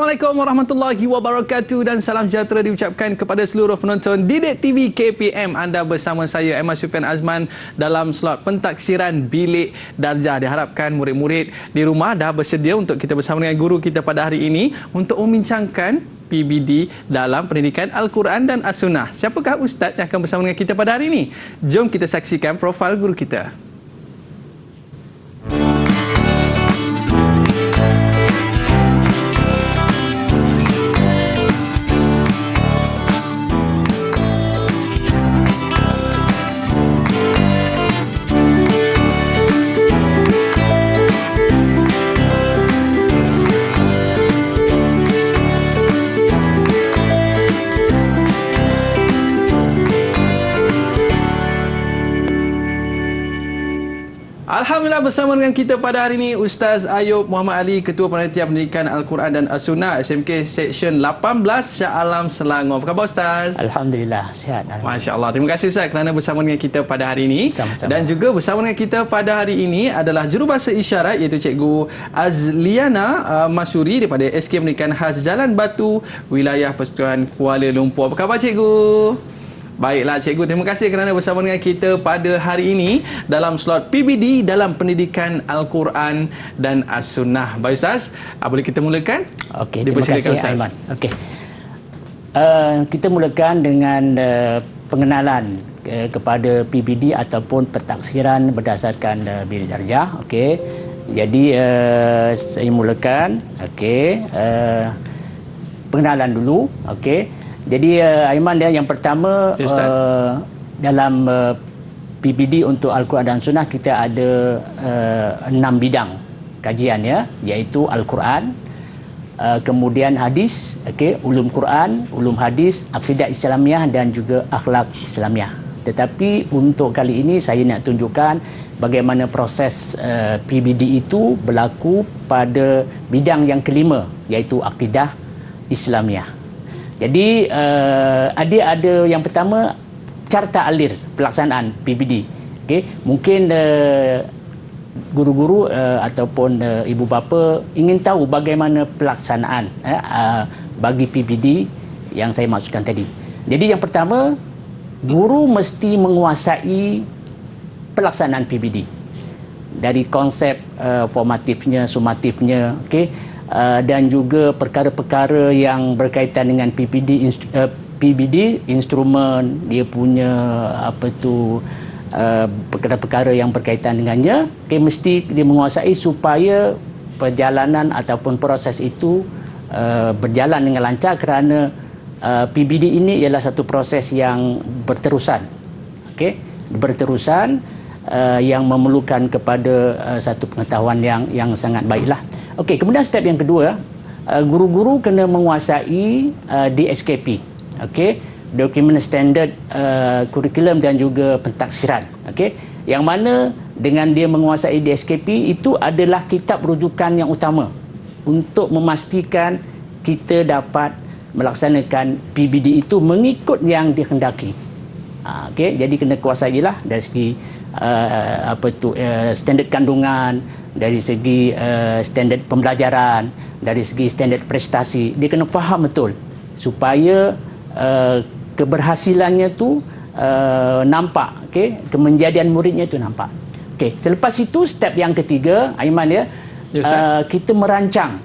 Assalamualaikum warahmatullahi wabarakatuh dan salam sejahtera diucapkan kepada seluruh penonton Didik TV KPM. Anda bersama saya Ahmad Sufian Azman dalam slot pentaksiran Bilik Darjah. Diharapkan murid-murid di rumah dah bersedia untuk kita bersama dengan guru kita pada hari ini untuk membincangkan PBD dalam pendidikan Al-Quran dan As-Sunnah. Siapakah ustaz yang akan bersama dengan kita pada hari ini? Jom kita saksikan profil guru kita. Alhamdulillah, bersama dengan kita pada hari ini Ustaz Ayub Muhammad Ali, Ketua Panitia Pendidikan Al-Quran dan As-Sunnah SMK Seksyen 18 Shah Alam Selangor. Apa khabar Ustaz? Alhamdulillah, sihat. Masya Allah. Terima kasih Ustaz kerana bersama dengan kita pada hari ini. Sama-sama. Dan juga bersama dengan kita pada hari ini adalah jurubahasa isyarat iaitu Cikgu Azliana Masuri daripada SK Pendidikan Khas Jalan Batu, Wilayah Persekutuan Kuala Lumpur. Apa khabar Cikgu? Baiklah Cikgu, terima kasih kerana bersama dengan kita pada hari ini dalam slot PBD dalam pendidikan Al-Quran dan As-Sunnah. Baik Ustaz, boleh kita mulakan? Okey, terima kasih Aiman. Okey. Kita mulakan dengan pengenalan kepada PBD ataupun pentaksiran berdasarkan Bilik Darjah. Okey. Jadi saya mulakan pengenalan dulu. Okey. Jadi Aiman, yang pertama dalam PBD untuk Al-Quran dan Sunnah kita ada 6 bidang kajian ya, iaitu Al-Quran, kemudian hadis, ulum Quran, ulum hadis, akidah Islamiah dan juga akhlak Islamiah. Tetapi untuk kali ini saya nak tunjukkan bagaimana proses PBD itu berlaku pada bidang yang kelima, iaitu akidah Islamiah. Jadi ada yang pertama carta alir pelaksanaan PBD. Mungkin guru-guru ataupun ibu bapa ingin tahu bagaimana pelaksanaan bagi PBD yang saya maksudkan tadi. Jadi yang pertama, guru mesti menguasai pelaksanaan PBD dari konsep formatifnya, sumatifnya, dan juga perkara-perkara yang berkaitan dengan PBD, instrumen dia punya perkara-perkara yang berkaitan dengannya, mesti dia menguasai supaya perjalanan ataupun proses itu berjalan dengan lancar, kerana PBD ini ialah satu proses yang berterusan, yang memerlukan kepada satu pengetahuan yang sangat baiklah. Okey, kemudian step yang kedua, guru-guru kena menguasai DSKP, Dokumen Standard Kurikulum dan juga Pentaksiran. Yang mana dengan dia menguasai DSKP itu adalah kitab rujukan yang utama untuk memastikan kita dapat melaksanakan PBD itu mengikut yang dikehendaki. Jadi kena kuasailah dari segi standard kandungan, dari segi standard pembelajaran, dari segi standard prestasi. Dia kena faham betul supaya keberhasilannya tu nampak, kemenjadian muridnya tu nampak. Selepas itu step yang ketiga, Aiman ya, kita merancang,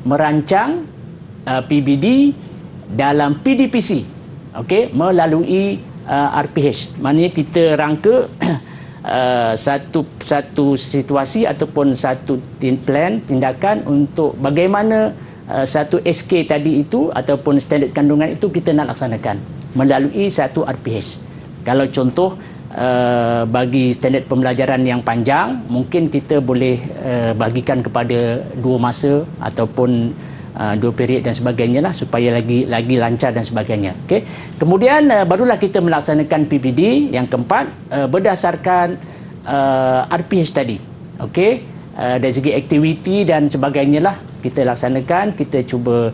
merancang PBD dalam PDPC, melalui RPH. Maknanya kita rangka satu situasi ataupun satu plan tindakan untuk bagaimana satu SK tadi itu ataupun standard kandungan itu kita nak laksanakan melalui satu RPH. Kalau contoh bagi standard pembelajaran yang panjang, mungkin kita boleh bagikan kepada 2 masa ataupun 2 period dan sebagainya lah, supaya lagi lancar dan sebagainya. Kemudian barulah kita melaksanakan PBD yang keempat berdasarkan RPH tadi. Dari segi aktiviti dan sebagainya lah kita laksanakan, kita cuba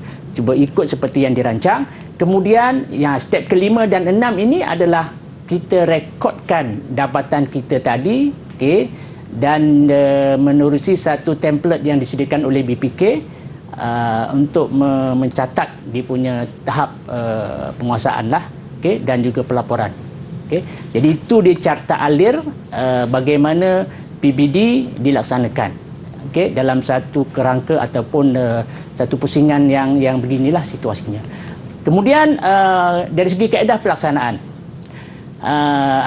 ikut seperti yang dirancang. Kemudian yang step kelima dan 6 ini adalah kita rekodkan dapatan kita tadi, dan menerusi satu template yang disediakan oleh BPK untuk mencatat dia punya tahap penguasaan lah, okey, dan juga pelaporan. Okey, jadi itu dia carta alir bagaimana PBD dilaksanakan, okey, dalam satu kerangka ataupun satu pusingan yang beginilah situasinya. Kemudian dari segi kaedah pelaksanaan,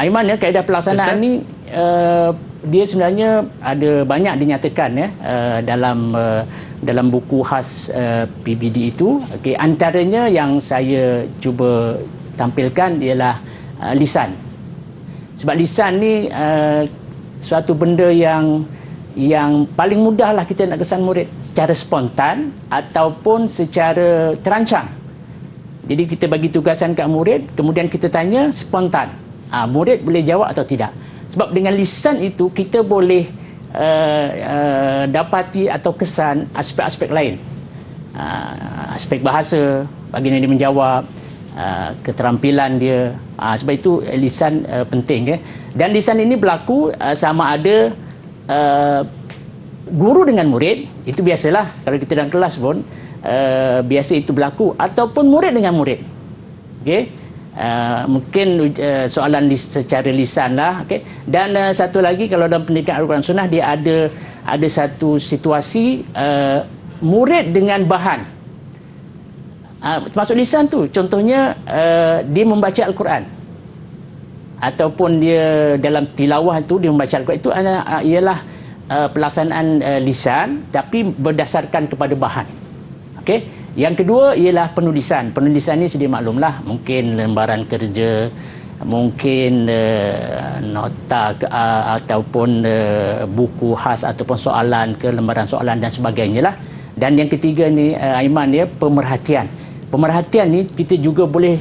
Aiman, ya, kaedah pelaksanaan ni dia sebenarnya ada banyak dinyatakan, ya, dalam buku khas PBD itu. Okey, antaranya yang saya cuba tampilkan ialah lisan. Sebab lisan ni suatu benda yang paling mudahlah kita nak kesan murid secara spontan ataupun secara terancang. Jadi kita bagi tugasan kat murid, kemudian kita tanya spontan. Murid boleh jawab atau tidak. Sebab dengan lisan itu kita boleh dapati atau kesan aspek-aspek lain. Aspek bahasa, bagaimana dia menjawab, keterampilan dia. Sebab itu lisan penting, ya. Dan lisan ini berlaku sama ada guru dengan murid, itu biasalah kalau kita dalam kelas pun biasa itu berlaku, ataupun murid dengan murid. Okey, mungkin soalan secara lisan lah. Okey, dan satu lagi, kalau dalam pendidikan Al-Quran Sunnah dia ada satu situasi murid dengan bahan, termasuk lisan tu. Contohnya dia membaca Al-Quran, ataupun dia dalam tilawah tu dia membaca Al-Quran, itu ialah pelaksanaan lisan tapi berdasarkan kepada bahan. Okey, yang kedua ialah penulisan. Penulisan ni sedia maklumlah, mungkin lembaran kerja, mungkin nota ataupun buku khas ataupun soalan ke lembaran soalan dan sebagainya lah. Dan yang ketiga ni Aiman, ya, pemerhatian. Pemerhatian ni kita juga boleh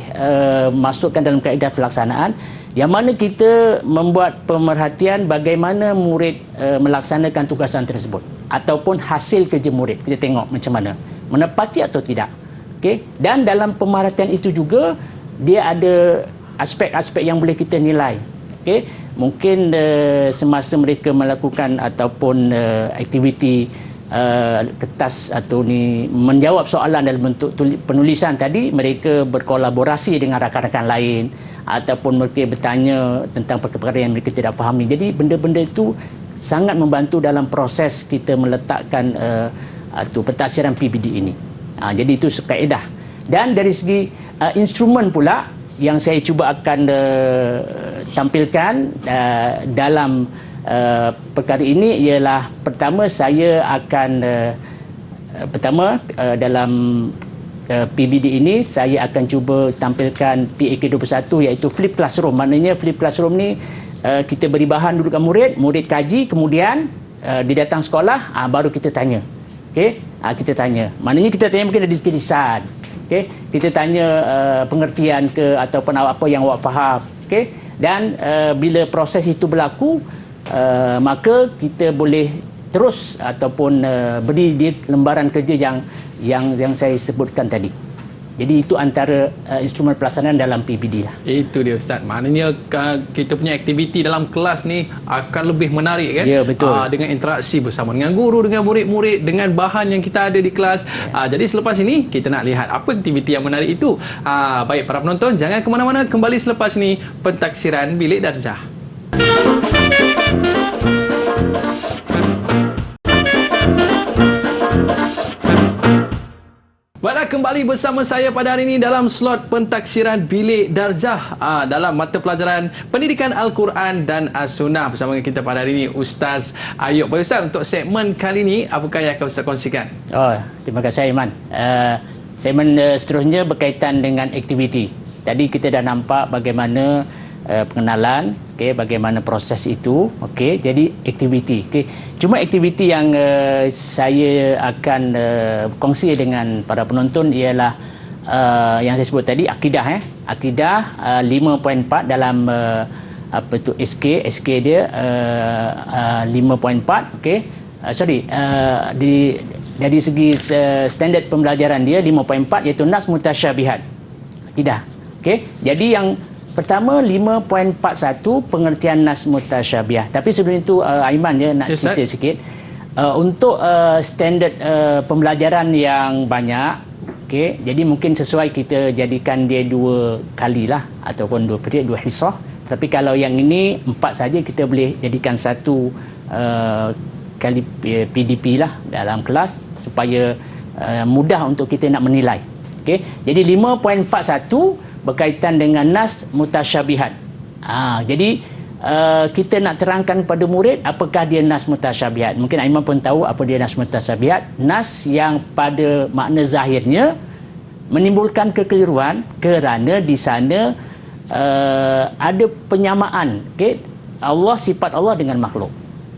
masukkan dalam kaedah pelaksanaan, yang mana kita membuat pemerhatian bagaimana murid melaksanakan tugasan tersebut ataupun hasil kerja murid. Kita tengok macam mana, menepati atau tidak. Okey, dan dalam pemerhatian itu juga dia ada aspek-aspek yang boleh kita nilai. Okey, mungkin semasa mereka melakukan ataupun aktiviti kertas atau ni menjawab soalan dalam bentuk penulisan tadi, mereka berkolaborasi dengan rakan-rakan lain ataupun mereka bertanya tentang perkara-perkara yang mereka tidak fahami. Jadi benda-benda itu sangat membantu dalam proses kita meletakkan pentadsiran PBD ini. Jadi itu kaedah. Dan dari segi instrumen pula yang saya cuba akan tampilkan dalam perkara ini ialah, pertama saya akan dalam PBD ini saya akan cuba tampilkan PAK21, iaitu flip classroom. Maknanya flip classroom ni kita beri bahan dudukkan murid kaji, kemudian dia datang sekolah, baru kita tanya. Okey, kita tanya. Maknanya kita tanya mungkin dari segi lisan. Okey, kita tanya pengertian ke ataupun apa yang awak faham. Okey, dan bila proses itu berlaku, maka kita boleh terus ataupun beri dia lembaran kerja yang saya sebutkan tadi. Jadi itu antara instrumen pelaksanaan dalam PBD lah. Itu dia, Ustaz. Maknanya kita punya aktiviti dalam kelas ni akan lebih menarik, kan? Ya, betul. Dengan interaksi bersama dengan guru, dengan murid-murid, dengan bahan yang kita ada di kelas. Jadi selepas ini kita nak lihat apa aktiviti yang menarik itu. Baik para penonton, jangan ke mana-mana, kembali selepas ini Pentaksiran Bilik Darjah. Baiklah, kembali bersama saya pada hari ini dalam slot Pentaksiran Bilik Darjah dalam mata pelajaran Pendidikan Al-Quran dan As-Sunnah. Bersama kita pada hari ini Ustaz Ayub. Baik Ustaz, untuk segmen kali ini apakah yang akan Ustaz kongsikan? Terima kasih Aiman. Segmen seterusnya berkaitan dengan aktiviti. Tadi kita dah nampak bagaimana pengenalan, okey, bagaimana proses itu, okey. Jadi aktiviti, okey. Cuma aktiviti yang saya akan kongsi dengan para penonton ialah yang saya sebut tadi, akidah, akidah 5.4 dalam apa tu SK dia 5.4, okey. Dari segi standard pembelajaran dia 5.4, iaitu nas mutasyabihat, akidah. Okey. Jadi yang pertama 5.41 pengertian nas mutasyabiah. Tapi sebelum itu Aiman nak cerita sikit. Untuk standard pembelajaran yang banyak, okey, jadi mungkin sesuai kita jadikan dia 2 kali lah ataupun 2 period, 2 hisah. Tapi kalau yang ini 4 saja, kita boleh jadikan 1 kali PDP lah dalam kelas supaya mudah untuk kita nak menilai. Okey, jadi 5.41 berkaitan dengan nas mutasyabihat. Jadi kita nak terangkan kepada murid apakah dia nas mutasyabihat. Mungkin Aiman pun tahu apa dia nas mutasyabihat. Nas yang pada makna zahirnya menimbulkan kekeliruan kerana di sana ada penyamaan, okey, Allah, sifat Allah dengan makhluk.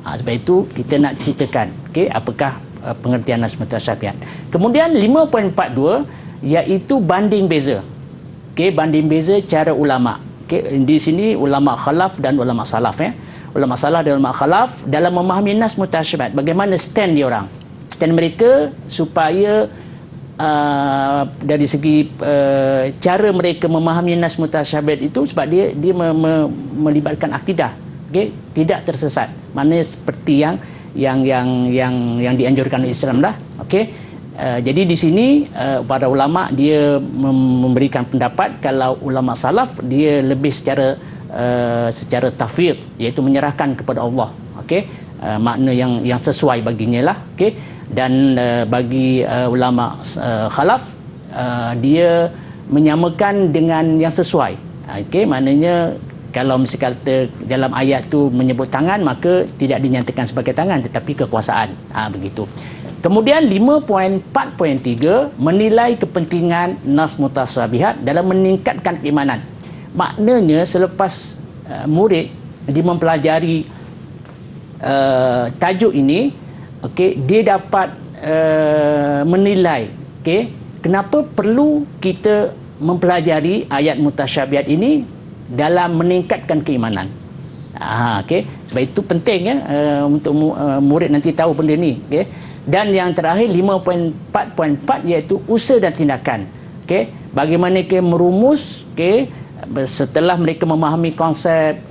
Sebab itu kita nak ceritakan, okey, apakah pengertian nas mutasyabihat. Kemudian 5.42 iaitu banding beza. Okey, banding beza cara ulama. Okey, di sini ulama khalaf dan ulama salaf, ya. Ulama salaf dan ulama khalaf dalam memahami nas mutasyabihat, bagaimana stand dia orang. Stand mereka supaya dari segi cara mereka memahami nas mutasyabihat itu, sebab dia melibatkan akidah, okey, tidak tersesat. Maknanya seperti yang dianjurkan oleh Islam lah, okey. Jadi di sini para ulama dia memberikan pendapat kalau ulama salaf dia lebih secara tafwid, iaitu menyerahkan kepada Allah, okey, makna yang sesuai baginya lah, okey. Dan bagi ulama khalaf dia menyamakan dengan yang sesuai, okey, maknanya kalau misalnya kata dalam ayat tu menyebut tangan, maka tidak dinyatakan sebagai tangan tetapi kekuasaan, begitu. Kemudian 5.4.3 menilai kepentingan nas mutasyabihat dalam meningkatkan keimanan. Maknanya selepas murid dia mempelajari tajuk ini, okey, dia dapat menilai, okey, kenapa perlu kita mempelajari ayat mutasyabihat ini dalam meningkatkan keimanan. Okey, sebab itu penting, ya, untuk murid nanti tahu benda ni, okey. Dan yang terakhir 5.4.4 iaitu usaha dan tindakan. Okey, bagaimana kita merumus, okey, setelah mereka memahami konsep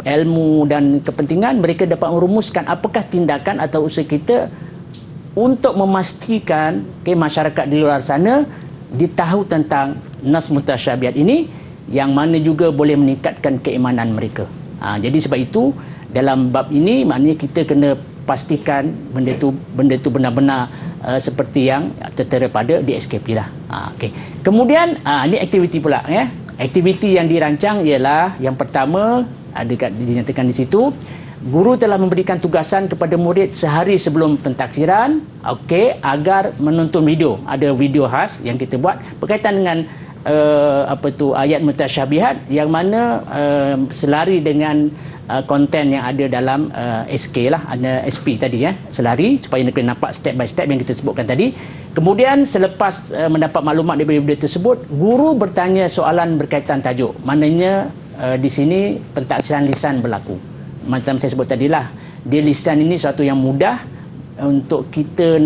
ilmu dan kepentingan, mereka dapat merumuskan apakah tindakan atau usaha kita untuk memastikan, okey, masyarakat di luar sana ditahu tentang nas mutasyabihat ini, yang mana juga boleh meningkatkan keimanan mereka. Jadi sebab itu dalam bab ini maknanya kita kena pastikan benda tu benar-benar seperti yang tertera pada DSKP lah. Okey. Kemudian ini aktiviti pula, ya. Aktiviti yang dirancang ialah yang pertama, dinyatakan di situ, guru telah memberikan tugasan kepada murid sehari sebelum pentaksiran, okey, agar menonton video. Ada video khas yang kita buat berkaitan dengan ayat mutasyabihat, yang mana selari dengan konten yang ada dalam SK lah, ada SP tadi, ya, selari supaya nak nampak step by step yang kita sebutkan tadi. Kemudian selepas mendapat maklumat daripada video tersebut, guru bertanya soalan berkaitan tajuk. Maknanya di sini pentaksiran lisan berlaku. Macam saya sebut tadilah, dia lisan ini suatu yang mudah untuk kita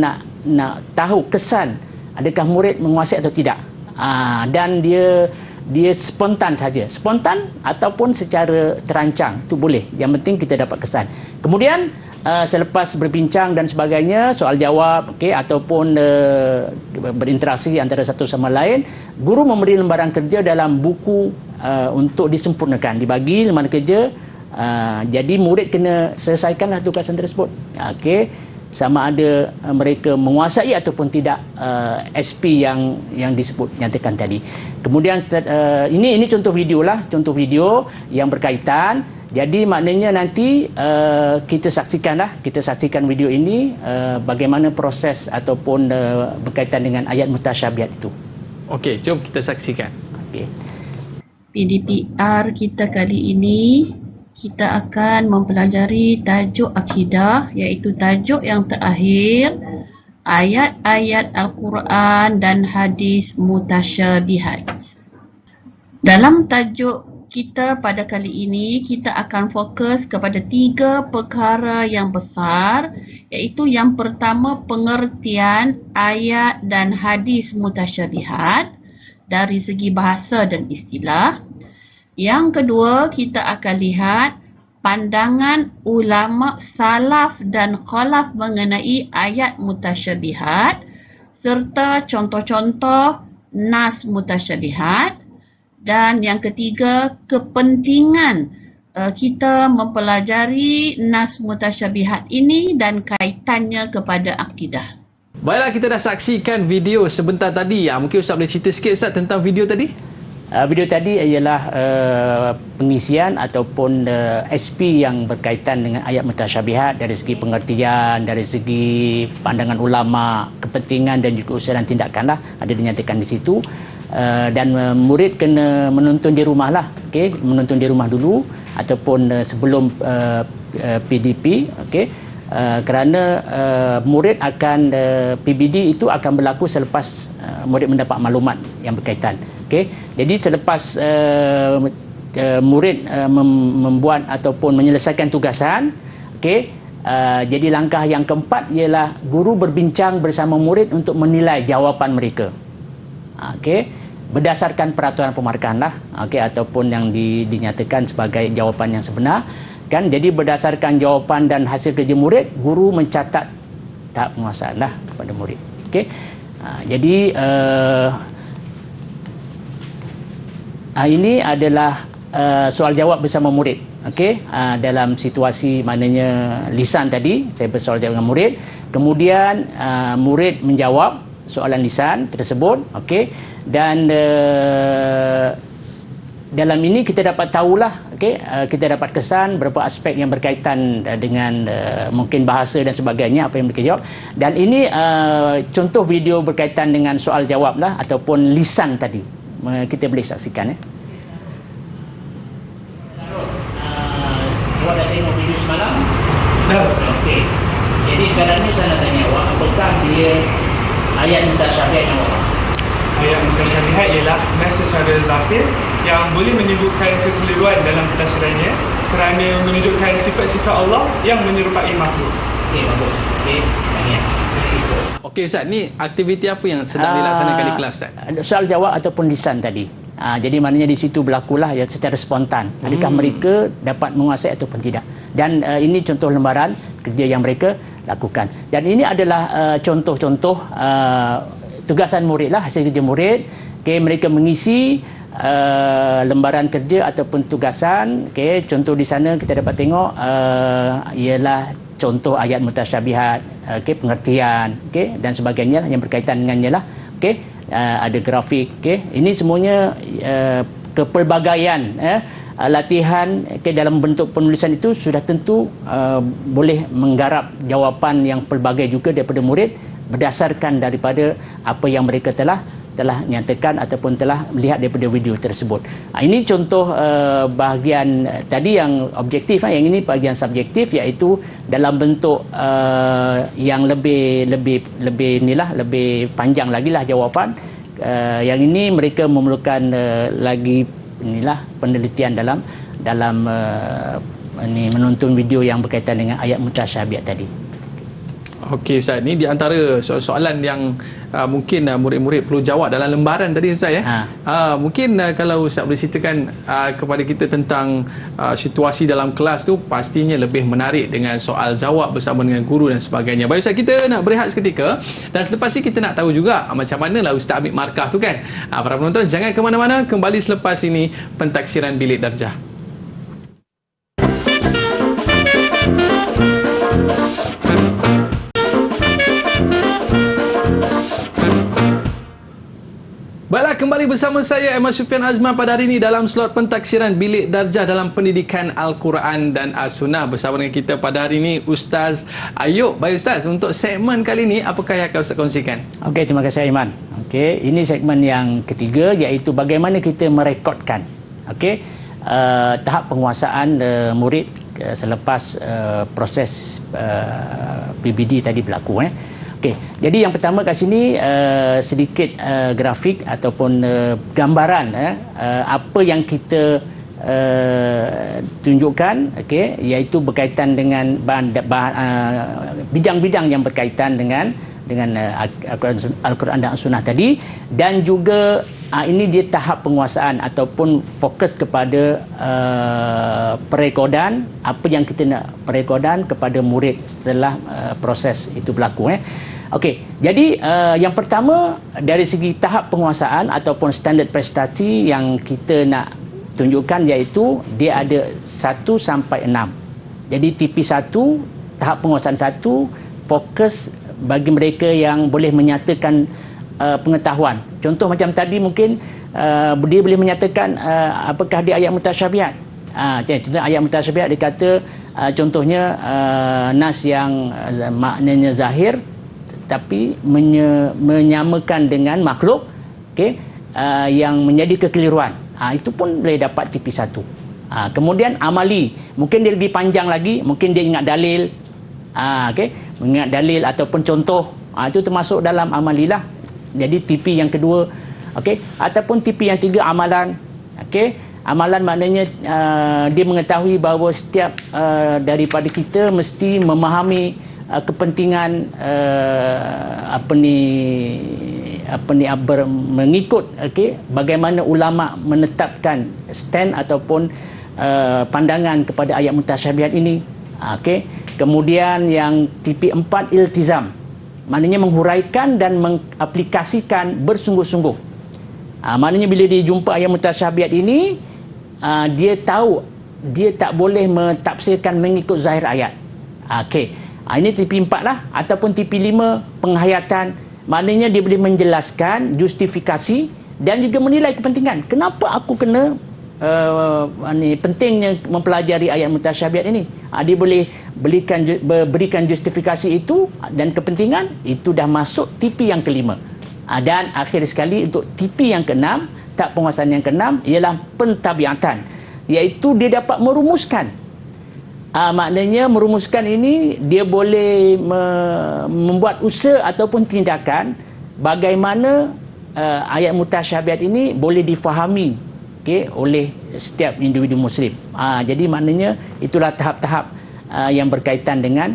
nak tahu kesan adakah murid menguasai atau tidak. Dan dia spontan saja, spontan ataupun secara terancang, tu boleh, yang penting kita dapat kesan. Kemudian selepas berbincang dan sebagainya, soal jawab, okey, ataupun berinteraksi antara satu sama lain, guru memberi lembaran kerja dalam buku untuk disempurnakan, dibagi lembaran kerja. Jadi murid kena selesaikanlah tugasan tersebut, okey, sama ada mereka menguasai ataupun tidak SP yang disebut, nyatakan tadi. Kemudian ini contoh video lah, contoh video yang berkaitan. Jadi maknanya nanti kita saksikan video ini, bagaimana proses ataupun berkaitan dengan ayat mutasyabihat itu. Okey, jom kita saksikan. Okey. PDPR kita kali ini, kita akan mempelajari tajuk akidah, iaitu tajuk yang terakhir, ayat-ayat Al-Quran dan hadis mutasyabihat. Dalam tajuk kita pada kali ini, kita akan fokus kepada 3 perkara yang besar, iaitu yang pertama, pengertian ayat dan hadis mutasyabihat dari segi bahasa dan istilah. Yang kedua, kita akan lihat pandangan ulama salaf dan khalaf mengenai ayat mutasyabihat serta contoh-contoh nas mutasyabihat. Dan yang ketiga, kepentingan kita mempelajari nas mutasyabihat ini dan kaitannya kepada akidah. Baiklah, kita dah saksikan video sebentar tadi. Mungkin Ustaz boleh cerita sikit Ustaz tentang video tadi? Video tadi ialah pengisian ataupun SP yang berkaitan dengan ayat mutasyabihat dari segi pengertian, dari segi pandangan ulama, kepentingan dan juga usulan tindakan lah ada dinyatakan di situ. Dan murid kena menonton di rumah lah, okey, menonton di rumah dulu ataupun sebelum PDP, okey. Kerana murid akan PBD itu akan berlaku selepas murid mendapat maklumat yang berkaitan. Okay. Jadi selepas murid membuat ataupun menyelesaikan tugasan, okay, jadi langkah yang keempat ialah guru berbincang bersama murid untuk menilai jawapan mereka. Okay. Berdasarkan peraturan pemarkahan lah, okay, ataupun yang dinyatakan sebagai jawapan yang sebenar. Kan, jadi berdasarkan jawapan dan hasil kerja murid, guru mencatat tahap penguasaan lah kepada murid. Okay. Jadi ini adalah soal jawab bersama murid. Okay. Dalam situasi maknanya lisan tadi, saya bersoal jawab dengan murid. Kemudian murid menjawab soalan lisan tersebut. Okay. Dan dalam ini kita dapat tahulah, okay, kita dapat kesan beberapa aspek yang berkaitan dengan mungkin bahasa dan sebagainya, apa yang mereka jawab. Dan ini contoh video berkaitan dengan soal jawab lah ataupun lisan tadi. Kita boleh saksikan. Awak dah tengok video semalam? Dah. Okey. Jadi sekarang ni saya nak tanya awak, apakah dia ayat mutasyabihat yang awak? Ayat mutasyabihat ialah nas secara zahir yang boleh menyebutkan kekeliruan dalam pentafsirannya kerana menunjukkan sifat-sifat Allah yang menyerupai makhluk. Okey, bagus. Okey, tanya. Okey Ustaz, ni aktiviti apa yang sedang dilaksanakan di kelas Ustaz? Soal jawab ataupun lisan tadi. Jadi maknanya di situ berlakulah ya secara spontan. Adakah mereka dapat menguasai ataupun tidak. Dan ini contoh lembaran kerja yang mereka lakukan. Dan ini adalah contoh-contoh tugasan murid lah, hasil kerja murid. Okay, mereka mengisi lembaran kerja ataupun tugasan. Okay, contoh di sana kita dapat tengok ialah contoh ayat mutasyabihat, okay, pengertian, okay, dan sebagainya yang berkaitan dengannya lah. Okay, ada grafik. Okay, ini semuanya kepelbagaian latihan, okay, dalam bentuk penulisan itu sudah tentu boleh menggarap jawapan yang pelbagai juga daripada murid berdasarkan daripada apa yang mereka telah nyatakan ataupun telah melihat daripada video tersebut. Ini contoh bahagian tadi yang objektif, yang ini bahagian subjektif, iaitu dalam bentuk yang lebih panjang lagi lah jawapan. Yang ini mereka memerlukan lagi penelitian dalam menonton video yang berkaitan dengan ayat mutasyabihat tadi. Okey Ustaz, ni di antara soalan yang mungkin murid-murid perlu jawab dalam lembaran tadi Ustaz ya. Mungkin kalau Ustaz boleh ceritakan kepada kita tentang situasi dalam kelas tu, pastinya lebih menarik dengan soal jawab bersama dengan guru dan sebagainya. Baik Ustaz, kita nak berehat seketika dan selepas ni kita nak tahu juga macam manalah Ustaz ambil markah tu kan. Para penonton jangan ke mana-mana, kembali selepas ini Pentaksiran Bilik Darjah. Baiklah, kembali bersama saya Ahmad Sufian Azman pada hari ini dalam slot Pentaksiran Bilik Darjah dalam pendidikan Al-Quran dan As-Sunnah. Bersama dengan kita pada hari ini Ustaz Ayub. Baik Ustaz, untuk segmen kali ini apakah yang akan Ustaz kongsikan? Okey, terima kasih Aiman. Okey, ini segmen yang ketiga, iaitu bagaimana kita merekodkan tahap penguasaan murid selepas proses PBD tadi berlaku. Okey, jadi yang pertama kat sini sedikit grafik ataupun gambaran apa yang kita tunjukkan, okey, iaitu berkaitan dengan bidang-bidang yang berkaitan dengan Al-Quran dan As-Sunnah tadi, dan juga Ini dia tahap penguasaan ataupun fokus kepada perekodan, apa yang kita nak perekodan kepada murid setelah proses itu berlaku. Okey, jadi yang pertama dari segi tahap penguasaan ataupun standard prestasi yang kita nak tunjukkan iaitu dia ada 1 sampai 6. Jadi TP1, tahap penguasaan 1, fokus bagi mereka yang boleh menyatakan pengetahuan. Contoh macam tadi mungkin dia boleh menyatakan apakah dia ayat mutasyabihat. Contoh ayat mutasyabihat dia kata contohnya nas yang maknanya zahir tapi menyamakan dengan makhluk, okey, yang menjadi kekeliruan. Itu pun boleh dapat TP1. Kemudian amali, mungkin dia lebih panjang lagi, mungkin dia ingat dalil, okey, mengingat dalil ataupun contoh, itu termasuk dalam amalilah. Jadi TP yang kedua, okey, ataupun TP yang 3 amalan, okey. Amalan maknanya dia mengetahui bahawa setiap daripada kita mesti memahami kepentingan mengikut, okey, bagaimana ulama menetapkan stand ataupun pandangan kepada ayat mutasyabihat ini, okey. Kemudian yang TP4 iltizam, maknanya menghuraikan dan mengaplikasikan bersungguh-sungguh. Maknanya bila dia jumpa ayat mutasyabihat ini, dia tahu dia tak boleh mentafsirkan mengikut zahir ayat. Okey. Ini TP4 lah. Ataupun TP5 penghayatan, maknanya dia boleh menjelaskan justifikasi dan juga menilai kepentingan. Kenapa aku kena pentingnya mempelajari ayat mutasyabihat ini? Dia boleh berikan justifikasi itu dan kepentingan. Itu dah masuk TP yang kelima. Dan akhir sekali untuk TP yang keenam, tahap penguasaan yang keenam ialah pentabiatan, iaitu dia dapat merumuskan. Maknanya merumuskan ini dia boleh membuat usaha ataupun tindakan bagaimana ayat mutasyabihat ini boleh difahami, okey, oleh setiap individu muslim. Jadi maknanya itulah tahap-tahap yang berkaitan dengan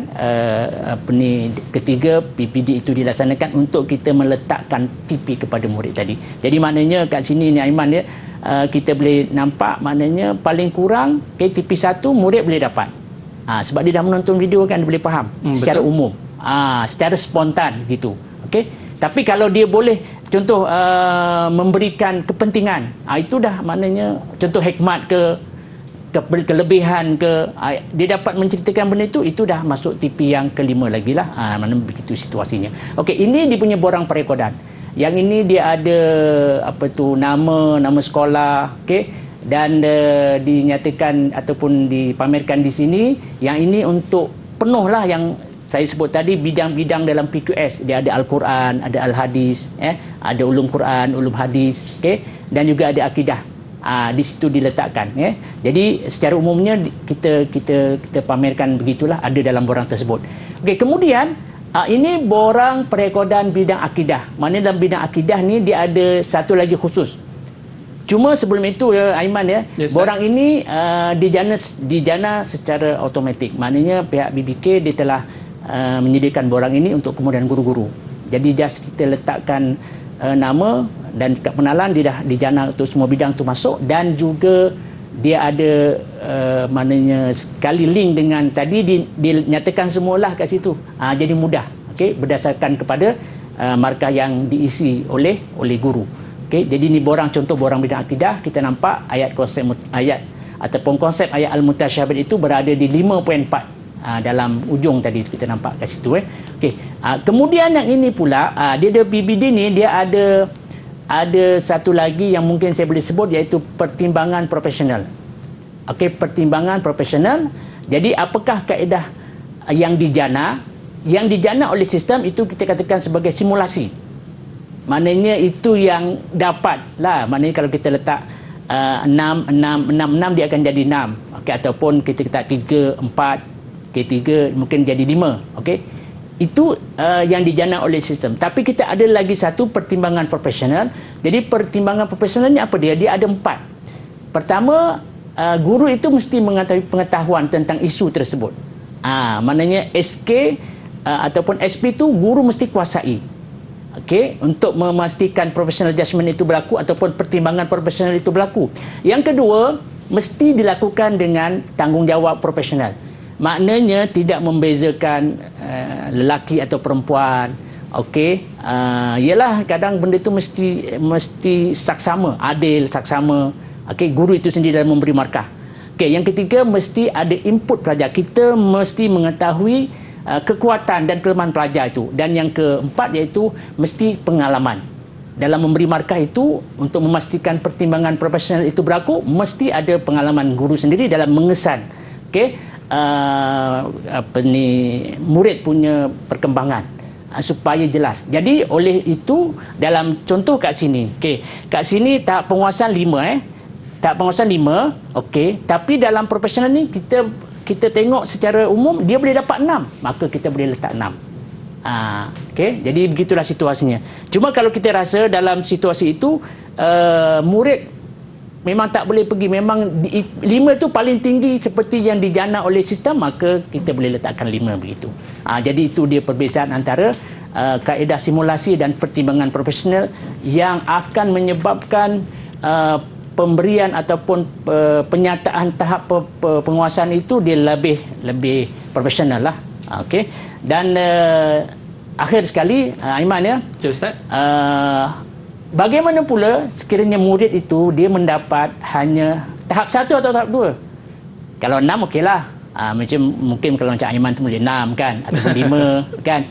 ketiga PPD itu dilaksanakan untuk kita meletakkan TP kepada murid tadi. Jadi maknanya kat sini ni Aiman ya, kita boleh nampak maknanya paling kurang TP1 murid boleh dapat. Sebab dia dah menonton video kan, dia boleh faham secara umum, secara spontan gitu. Okey. Tapi kalau dia boleh contoh memberikan kepentingan, itu dah maknanya contoh hikmat ke kelebihan ke, dia dapat menceritakan benda itu dah masuk TP yang kelima lagi lah. Mana begitu situasinya. Okey, ini dia punya borang perekodan. Yang ini dia ada nama sekolah, okey, dan dinyatakan ataupun dipamerkan di sini. Yang ini untuk penuh lah yang saya sebut tadi, bidang-bidang dalam PQS. Dia ada Al-Quran, ada Al-Hadis, ada ulum Quran, ulum hadis, okey, dan juga ada akidah. Di situ diletakkan, ya. Jadi secara umumnya kita pamerkan begitulah, ada dalam borang tersebut. Okey, kemudian ini borang perekodan bidang akidah. Mana dalam bidang akidah ni dia ada satu lagi khusus. Cuma sebelum itu ya Aiman ya, yes, borang ini dijana secara automatik. Maknanya pihak BBK dia telah menyediakan borang ini untuk kemudian guru-guru. Jadi just kita letakkan nama dan kad pengenalan, dia dah dijana untuk semua bidang tu masuk, dan juga dia ada maknanya sekali link dengan tadi dinyatakan semualah kat situ. Jadi mudah, okey, berdasarkan kepada markah yang diisi oleh guru. Okey, jadi ni contoh borang bidang akidah. Kita nampak ayat ataupun konsep ayat al-mutasyabihat itu berada di 5.4 dalam ujung tadi kita nampak kat situ. Okey, kemudian yang ini pula dia ada PBD ni, dia ada satu lagi yang mungkin saya boleh sebut, iaitu pertimbangan profesional. Okey, pertimbangan profesional. Jadi apakah kaedah yang dijana oleh sistem itu kita katakan sebagai simulasi. Maknanya itu yang dapat lah. Maknanya kalau kita letak 6 dia akan jadi 6. Okey, ataupun kita letak 3, 4, K3 mungkin jadi 5. Okey. Itu yang dijana oleh sistem. Tapi kita ada lagi satu pertimbangan profesional. Jadi pertimbangan profesional ni apa dia? Dia ada 4. Pertama, guru itu mesti mengetahui pengetahuan tentang isu tersebut. Maknanya SK ataupun SP tu guru mesti kuasai. Okey, untuk memastikan professional judgement itu berlaku ataupun pertimbangan profesional itu berlaku. Yang kedua, mesti dilakukan dengan tanggungjawab profesional. Maknanya tidak membezakan lelaki atau perempuan. Okey, ialah kadang benda itu mesti saksama, adil, saksama. Okey, guru itu sendiri dalam memberi markah. Okey, yang ketiga, mesti ada input pelajar. Kita mesti mengetahui kekuatan dan kelemahan pelajar itu. Dan yang keempat iaitu mesti pengalaman. Dalam memberi markah itu, untuk memastikan pertimbangan profesional itu berlaku, mesti ada pengalaman guru sendiri dalam mengesan murid punya perkembangan supaya jelas. Jadi oleh itu, dalam contoh kat sini, kat sini tahap penguasaan 5 tahap penguasaan 5, okey, tapi dalam profesional ni kita tengok secara umum dia boleh dapat 6, maka kita boleh letak 6. Okey, jadi begitulah situasinya. Cuma kalau kita rasa dalam situasi itu murid memang tak boleh pergi, memang 5 itu paling tinggi seperti yang dijana oleh sistem, maka kita boleh letakkan 5 begitu. Jadi itu dia perbezaan antara kaedah simulasi dan pertimbangan profesional yang akan menyebabkan pemberian ataupun penyataan tahap penguasaan itu dia lebih profesional lah. Okey. Dan akhir sekali, Aiman ya. Ustaz. Bagaimana pula sekiranya murid itu dia mendapat hanya tahap 1 atau tahap 2? Kalau 6 okeylah. Mungkin kalau macam Aiman tu boleh 6 kan, ataupun 5 kan.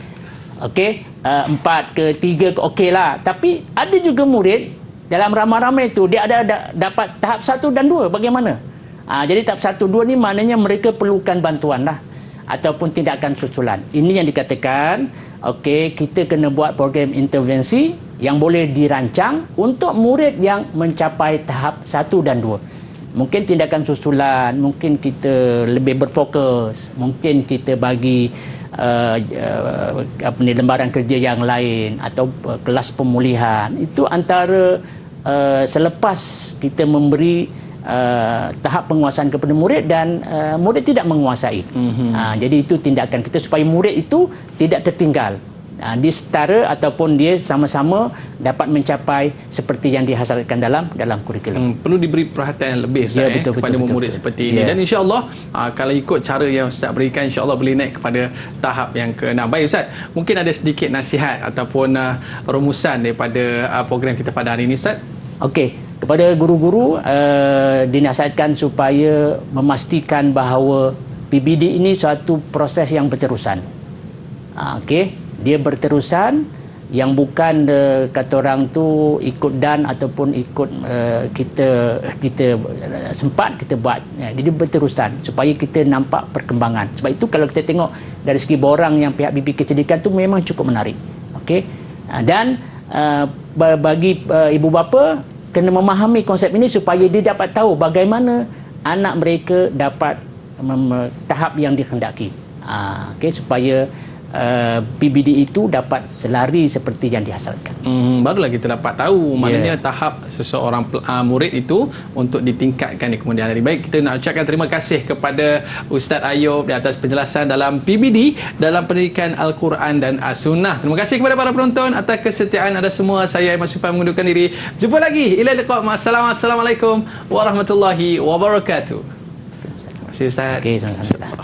Okey, 4 ke 3 ke okeylah. Tapi ada juga murid dalam ramai-ramai itu dia ada dapat tahap 1 dan 2. Bagaimana? Jadi tahap 1, 2 ni maknanya mereka perlukan bantuan lah, ataupun tindakan susulan. Ini yang dikatakan, okey, kita kena buat program intervensi yang boleh dirancang untuk murid yang mencapai tahap 1 dan 2. Mungkin tindakan susulan, mungkin kita lebih berfokus, mungkin kita bagi lembaran kerja yang lain atau kelas pemulihan. Itu antara selepas kita memberi tahap penguasaan kepada murid dan murid tidak menguasai. Jadi itu tindakan kita supaya murid itu tidak tertinggal. Dia setara ataupun dia sama-sama dapat mencapai seperti yang dihasilkan dalam kurikulum. Perlu diberi perhatian lebih kepada murid seperti ini. Dan insya-Allah kalau ikut cara yang Ustaz berikan, insya-Allah boleh naik kepada tahap yang ke-6. Baik Ustaz, mungkin ada sedikit nasihat ataupun rumusan daripada program kita pada hari ini Ustaz. Okey, kepada guru-guru dinasihatkan supaya memastikan bahawa PBD ini suatu proses yang berterusan. Okey, dia berterusan, yang bukan kata orang tu ikut dan ataupun ikut kita sempat kita buat. Jadi berterusan supaya kita nampak perkembangan. Sebab itu kalau kita tengok dari segi borang yang pihak BPK sediakan tu memang cukup menarik. Okey, dan bagi ibu bapa kena memahami konsep ini supaya dia dapat tahu bagaimana anak mereka dapat tahap yang dikehendaki. Okey, supaya PBD itu dapat selari seperti yang dihasilkan. Barulah kita dapat tahu maknanya tahap seseorang murid itu untuk ditingkatkan di kemudian hari. Baik, kita nak ucapkan terima kasih kepada Ustaz Ayub di atas penjelasan dalam PBD dalam pendidikan Al-Quran dan As-Sunnah. Terima kasih kepada para penonton atas kesetiaan anda semua. Saya Aiman Sufyan mengundurkan diri. Jumpa lagi. Ila liqa. Assalamualaikum warahmatullahi wabarakatuh. Terima kasih Ustaz. Okey, sama-sama.